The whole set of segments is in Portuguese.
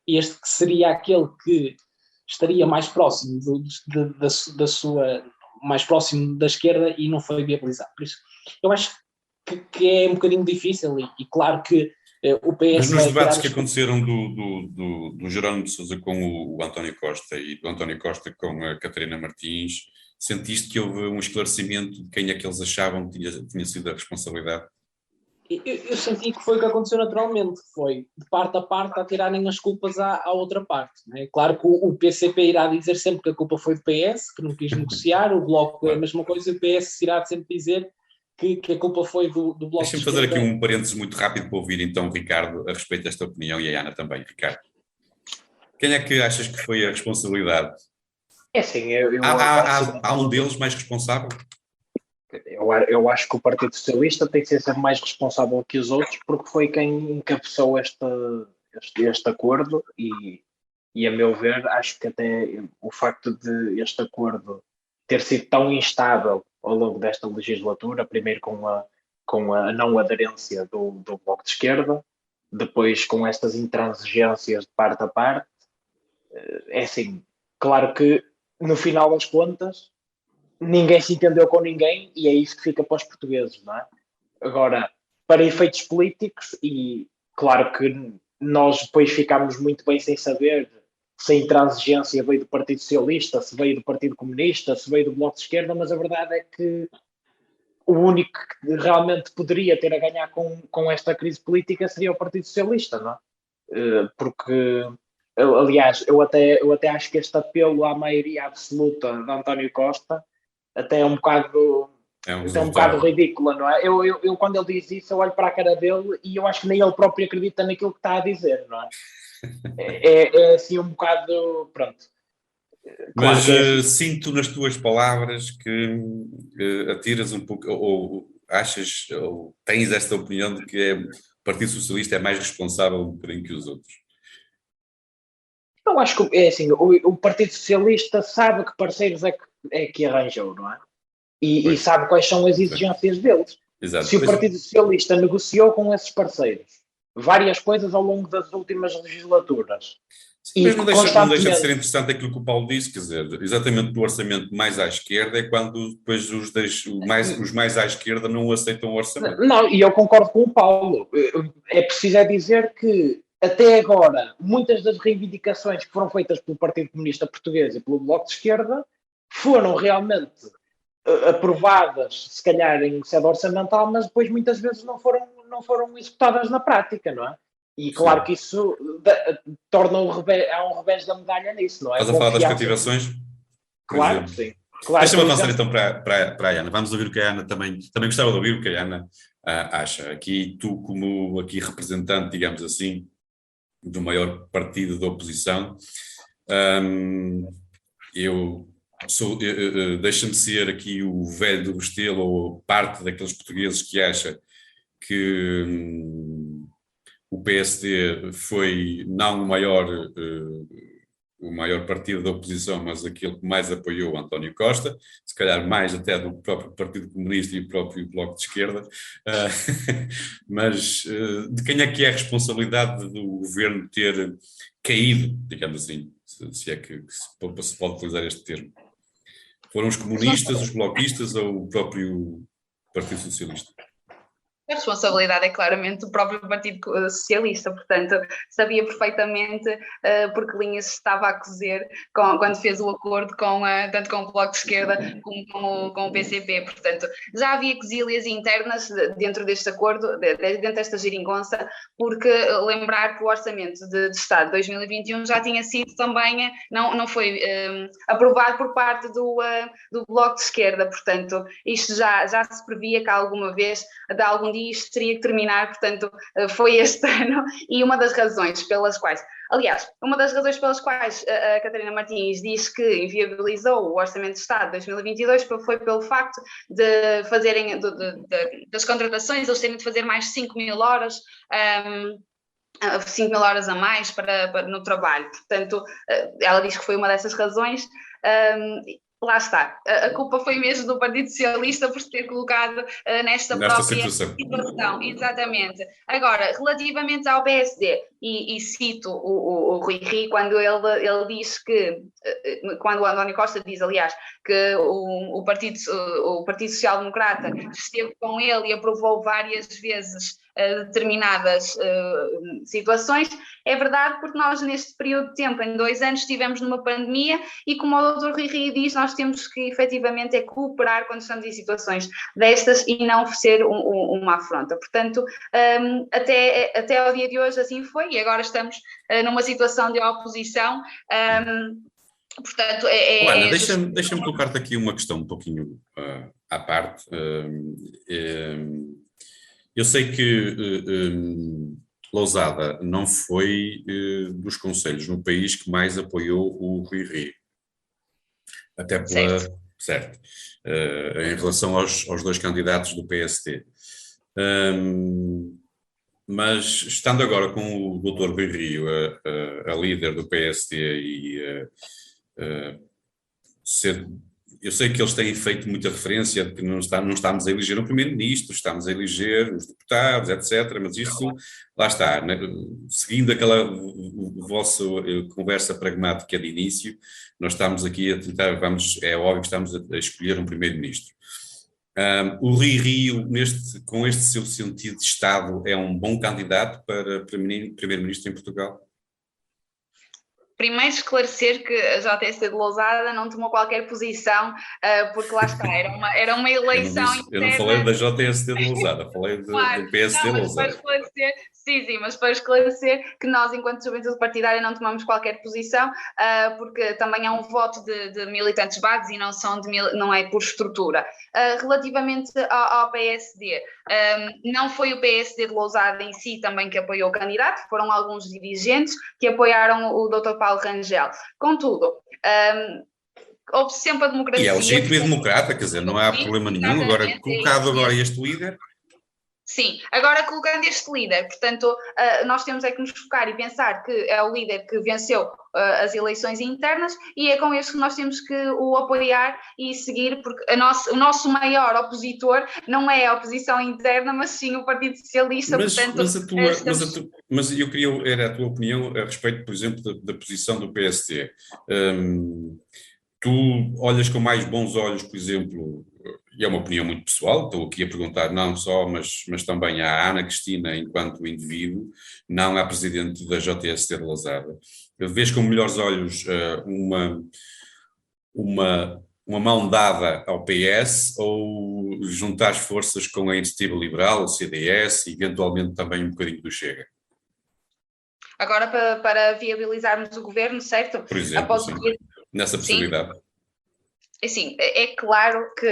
este que seria aquele que estaria mais próximo da sua, mais próximo da esquerda e não foi viabilizado. Por isso, eu acho que é um bocadinho difícil e claro que o PS Mas nos vai debates tirar que aconteceram do Jerónimo de Sousa com o António Costa e do António Costa com a Catarina Martins, sentiste que houve um esclarecimento de quem é que eles achavam que tinha sido a responsabilidade? Eu senti que foi o que aconteceu naturalmente, foi de parte a parte a tirarem as culpas à outra parte. Né? Claro que o PCP irá dizer sempre que a culpa foi do PS, que não quis negociar, o Bloco é a mesma coisa, o PS irá sempre dizer que a culpa foi do Bloco de Deixa-me fazer Esquerda. aqui um parênteses muito rápido para ouvir então o Ricardo a respeito desta opinião e a Ana também. Ricardo, quem é que achas que foi a responsabilidade? É assim, Há um deles mais responsável? eu acho que o Partido Socialista tem que ser sempre mais responsável que os outros, porque foi quem encabeçou este acordo e, a meu ver, acho que até o facto de este acordo ter sido tão instável ao longo desta legislatura, primeiro com a não aderência do Bloco de Esquerda, depois com estas intransigências de parte a parte, é assim, claro que no final das contas ninguém se entendeu com ninguém e é isso que fica para os portugueses, não é? Agora, para efeitos políticos, e claro que nós depois ficámos muito bem sem saber se a intransigência veio do Partido Socialista, se veio do Partido Comunista, se veio do Bloco de Esquerda, mas a verdade é que o único que realmente poderia ter a ganhar com esta crise política seria o Partido Socialista, não é? Porque, aliás, eu até acho que este apelo à maioria absoluta de António Costa até é um bocado até um bocado ridícula, não é? Eu, quando ele diz isso, eu olho para a cara dele e eu acho que nem ele próprio acredita naquilo que está a dizer, não é? É assim um bocado, pronto. Claro, mas assim. Sinto nas tuas palavras que atiras um pouco, ou achas, ou tens esta opinião de que o Partido Socialista é mais responsável um bocadinho que os outros. Eu acho que é assim, o Partido Socialista sabe que parceiros é que arranjou, não é? E sabe quais são as exigências deles. Exato. Se o Partido Socialista negociou com esses parceiros várias coisas ao longo das últimas legislaturas. Sim, mas não deixa de ser interessante aquilo que o Paulo disse, quer dizer, exatamente do orçamento mais à esquerda é quando depois os mais à esquerda não aceitam o orçamento. Não, e eu concordo com o Paulo. É preciso dizer que até agora muitas das reivindicações que foram feitas pelo Partido Comunista Português e pelo Bloco de Esquerda foram realmente aprovadas, se calhar em sede orçamental, mas depois muitas vezes não foram executadas na prática, não é? E claro que isso torna há um revés da medalha nisso, não é? Estás a falar das cativações? Claro que sim. Claro, deixa-me avançar então para a Ana. Vamos ouvir o que a Ana também gostava de ouvir o que a Ana acha. Aqui tu como aqui representante, digamos assim, do maior partido da oposição, deixa-me ser aqui o velho do Restelo ou parte daqueles portugueses que acha que o PSD foi não o maior partido da oposição, mas aquele que mais apoiou António Costa, se calhar mais até do próprio Partido Comunista e o próprio Bloco de Esquerda, mas de quem é que é a responsabilidade do governo ter caído, digamos assim, se é que se pode utilizar este termo? Foram os comunistas, os bloquistas ou o próprio Partido Socialista? A responsabilidade é claramente do próprio Partido Socialista, portanto, sabia perfeitamente por que linhas estava a cozer quando fez o acordo tanto com o Bloco de Esquerda como com o PCP. Portanto, já havia quesílias internas dentro deste acordo, dentro desta geringonça, porque lembrar que o Orçamento de Estado de 2021 já tinha sido também, não foi aprovado por parte do Bloco de Esquerda. Portanto, isto já se previa que alguma vez, de algum dia, isto teria que terminar, portanto, foi este ano, e uma das razões pelas quais a Catarina Martins diz que inviabilizou o Orçamento de Estado de 2022 foi pelo facto de fazerem, das contratações, eles terem de fazer mais 5.000 horas, 5.000 horas a mais no trabalho, portanto, ela diz que foi uma dessas razões. Lá está, a culpa foi mesmo do Partido Socialista por se ter colocado nesta própria situação. Exatamente. Agora, relativamente ao PSD, e cito o Rui Rio, quando ele diz que, quando o António Costa diz, aliás, que o Partido Social Democrata esteve com ele e aprovou várias vezes determinadas situações, é verdade, porque nós neste período de tempo, em 2 anos, estivemos numa pandemia e, como o Dr. Rui Rio diz, nós temos que efetivamente cooperar quando estamos em situações destas e não ser uma afronta. Portanto, até ao dia de hoje assim foi, e agora estamos numa situação de oposição. Portanto, Ana, deixa-me colocar-te aqui uma questão um pouquinho à parte. Eu sei que Lousada não foi dos concelhos no país que mais apoiou o Rui Rio. Até pela... Certo. Em relação aos 2 candidatos do PSD. Mas estando agora com o Dr. Rui Rio, a líder do PSD e eu sei que eles têm feito muita referência de que não estamos a eleger um primeiro-ministro, estamos a eleger os deputados, etc. Mas isso, lá está, né? Seguindo aquela vossa conversa pragmática de início, nós estamos aqui a tentar, é óbvio que estamos a escolher um primeiro-ministro. O Rui Rio, com este seu sentido de Estado, é um bom candidato para primeiro-ministro em Portugal? Primeiro esclarecer que a JST de Lousada não tomou qualquer posição, porque lá está, era uma eleição interna. Eu não falei da JST de Lousada, falei do PSD de Lousada. Mas para esclarecer que nós, enquanto juventude partidária, não tomamos qualquer posição, porque também é um voto de militantes vagos e não é por estrutura. Relativamente ao PSD, não foi o PSD de Lousada em si também que apoiou o candidato, foram alguns dirigentes que apoiaram o Dr. Paulo Rangel. Contudo, houve sempre a democracia. E é legítimo e democrata, quer dizer, não há problema nenhum. Agora, colocado agora este líder... Sim, agora colocando este líder, portanto, nós temos que nos focar e pensar que é o líder que venceu as eleições internas e é com este que nós temos que o apoiar e seguir, porque o nosso maior opositor não é a oposição interna, mas sim o Partido Socialista. Mas eu queria era a tua opinião a respeito, por exemplo, da posição do PSD. Tu olhas com mais bons olhos, por exemplo, e é uma opinião muito pessoal, estou aqui a perguntar não só, mas também à Ana Cristina enquanto indivíduo, não à presidente da JST de Lousada. Vês com melhores olhos uma mão dada ao PS ou juntar forças com a Iniciativa Liberal, o CDS e eventualmente também um bocadinho do Chega? Agora para viabilizarmos o governo, certo? Por exemplo, sim, nessa possibilidade. Assim, é claro que,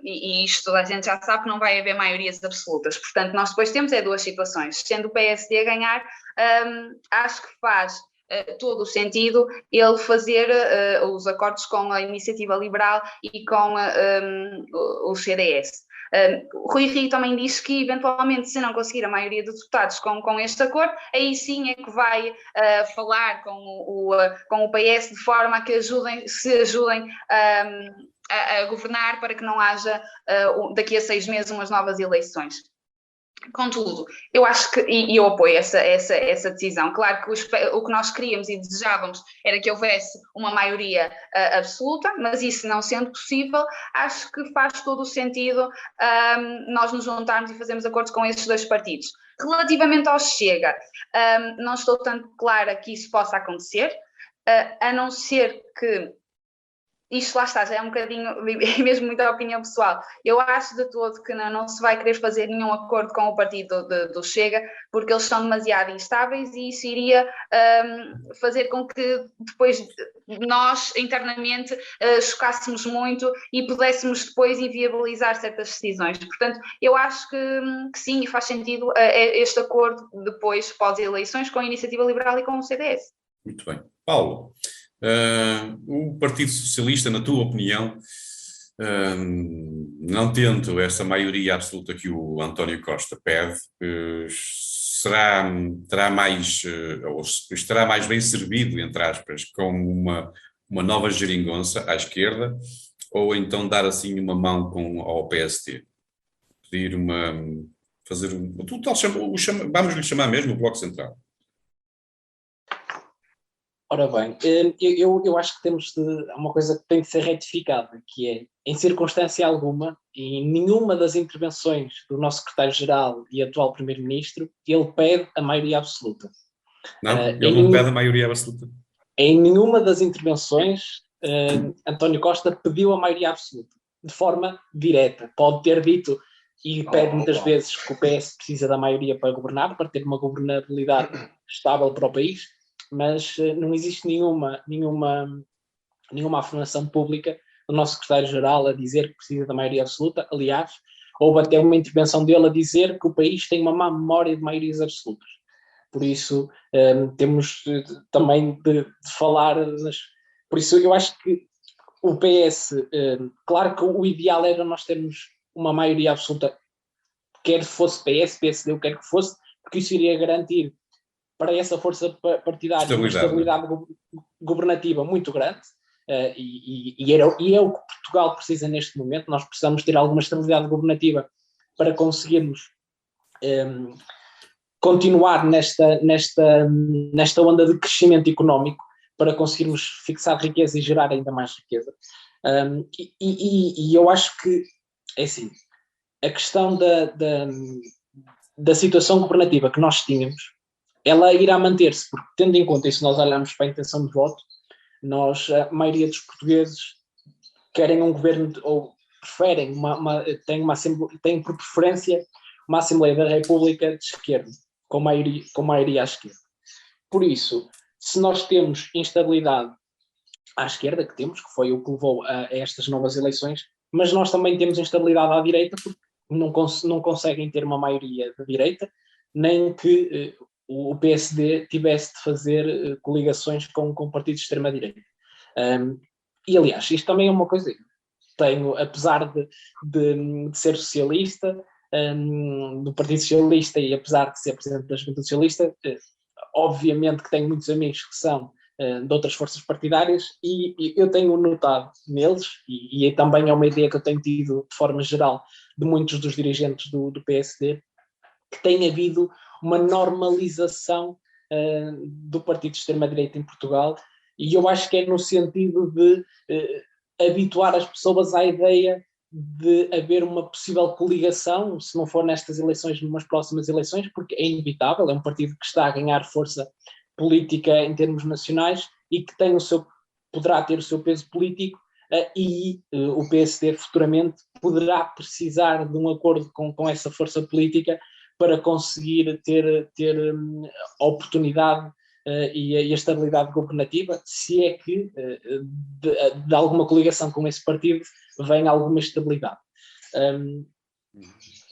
e isto toda a gente já sabe, que não vai haver maiorias absolutas, portanto nós depois temos 2 situações, sendo o PSD a ganhar, acho que faz todo o sentido ele fazer os acordos com a Iniciativa Liberal e com o CDS. Rui Rio também disse que, eventualmente, se não conseguir a maioria dos deputados com este acordo, aí sim é que vai falar com o PS de forma a que se ajudem a governar para que não haja, daqui a 6 meses, umas novas eleições. Contudo, eu acho que, e eu apoio essa decisão, claro que o que nós queríamos e desejávamos era que houvesse uma maioria absoluta, mas isso não sendo possível, acho que faz todo o sentido nós nos juntarmos e fazermos acordos com esses 2 partidos. Relativamente ao Chega, não estou tanto clara que isso possa acontecer, a não ser que isto lá está, já é um bocadinho, é mesmo muita opinião pessoal. Eu acho de todo que não se vai querer fazer nenhum acordo com o partido do Chega, porque eles são demasiado instáveis e isso iria fazer com que depois nós, internamente, chocássemos muito e pudéssemos depois inviabilizar certas decisões. Portanto, eu acho que sim, e faz sentido este acordo depois, pós-eleições, com a Iniciativa Liberal e com o CDS. Muito bem. Paulo, o Partido Socialista, na tua opinião, não tendo essa maioria absoluta que o António Costa pede, estará mais bem servido, entre aspas, com uma nova geringonça à esquerda, ou então dar assim uma mão ao PST? Pedir fazer vamos lhe chamar mesmo o Bloco Central. Ora bem, eu acho que temos uma coisa que tem de ser retificada, que é, em circunstância alguma, e em nenhuma das intervenções do nosso secretário-geral e atual primeiro-ministro, ele pede a maioria absoluta. Não? Ele não pede a maioria absoluta? Em nenhuma das intervenções, António Costa pediu a maioria absoluta, de forma direta. Pode ter dito, e pede muitas vezes, que o PS precisa da maioria para governar, para ter uma governabilidade estável para o país, mas não existe nenhuma afirmação pública do nosso secretário-geral a dizer que precisa da maioria absoluta. Aliás, houve até uma intervenção dele a dizer que o país tem uma má memória de maiorias absolutas. Por isso, temos também de falar. Por isso, eu acho que o PS, claro que o ideal era nós termos uma maioria absoluta, quer fosse PS, PSD, o que quer que fosse, porque isso iria garantir para essa força partidária uma estabilidade governativa muito grande, e é o que Portugal precisa neste momento. Nós precisamos ter alguma estabilidade governativa para conseguirmos continuar nesta onda de crescimento económico, para conseguirmos fixar riqueza e gerar ainda mais riqueza. E eu acho que, é assim, a questão da situação governativa que nós tínhamos, ela irá manter-se, porque, tendo em conta, e se nós olharmos para a intenção de voto, a maioria dos portugueses querem um governo, ou preferem, têm por preferência uma Assembleia da República de esquerda, com maioria à esquerda. Por isso, se nós temos instabilidade à esquerda, que foi o que levou a estas novas eleições, mas nós também temos instabilidade à direita, porque não conseguem ter uma maioria da direita, nem que o PSD tivesse de fazer coligações com partidos de extrema-direita. E, aliás, isto também é uma coisa. Apesar de ser socialista, do Partido Socialista, e apesar de ser presidente da Juventude Socialista, obviamente que tenho muitos amigos que são de outras forças partidárias, e eu tenho notado neles, e também é uma ideia que eu tenho tido de forma geral de muitos dos dirigentes do PSD, que tem havido uma normalização do partido de extrema-direita em Portugal, e eu acho que é no sentido de habituar as pessoas à ideia de haver uma possível coligação, se não for nestas eleições, numas próximas eleições, porque é inevitável, é um partido que está a ganhar força política em termos nacionais e que poderá ter o seu peso político, e o PSD futuramente poderá precisar de um acordo com essa força política para conseguir ter a oportunidade e a estabilidade governativa, se é que de alguma coligação com esse partido vem alguma estabilidade.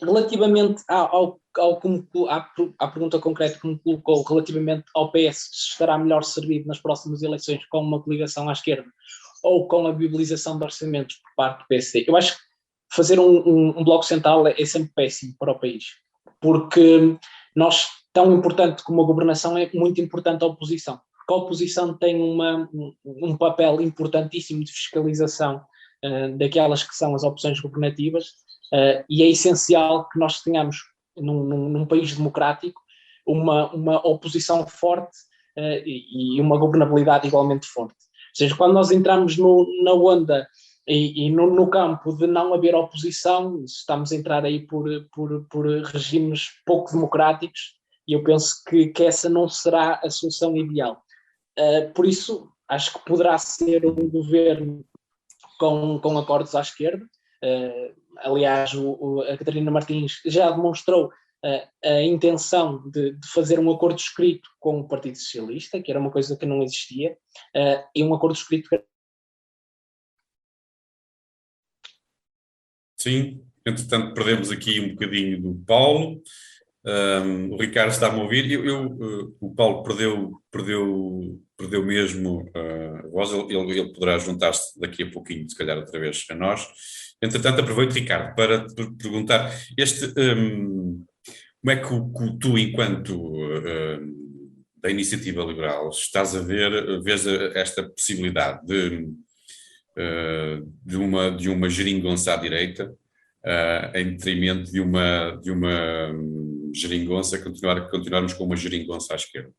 Relativamente à pergunta concreta que me colocou, relativamente ao PS, se estará melhor servido nas próximas eleições com uma coligação à esquerda ou com a viabilização de orçamentos por parte do PSD, eu acho que fazer um bloco central é sempre péssimo para o país, porque tão importante como a governação, é muito importante a oposição, porque a oposição tem um papel importantíssimo de fiscalização daquelas que são as opções governativas, e é essencial que nós tenhamos, num país democrático, uma oposição forte e uma governabilidade igualmente forte. Ou seja, quando nós entramos na onda e no campo de não haver oposição, estamos a entrar aí por regimes pouco democráticos, e eu penso que essa não será a solução ideal. Por isso, acho que poderá ser um governo com acordos à esquerda. Aliás, a Catarina Martins já demonstrou a intenção de fazer um acordo escrito com o Partido Socialista, que era uma coisa que não existia, e um acordo escrito. Sim, entretanto perdemos aqui um bocadinho do Paulo. O Ricardo está-me a ouvir. O Paulo perdeu mesmo a voz. Ele poderá juntar-se daqui a pouquinho, se calhar outra vez a nós. Entretanto, aproveito, Ricardo, para te perguntar como é que tu, enquanto da Iniciativa Liberal, estás a vês esta possibilidade de uma geringonça à direita, em detrimento de uma geringonça, continuarmos com uma geringonça à esquerda.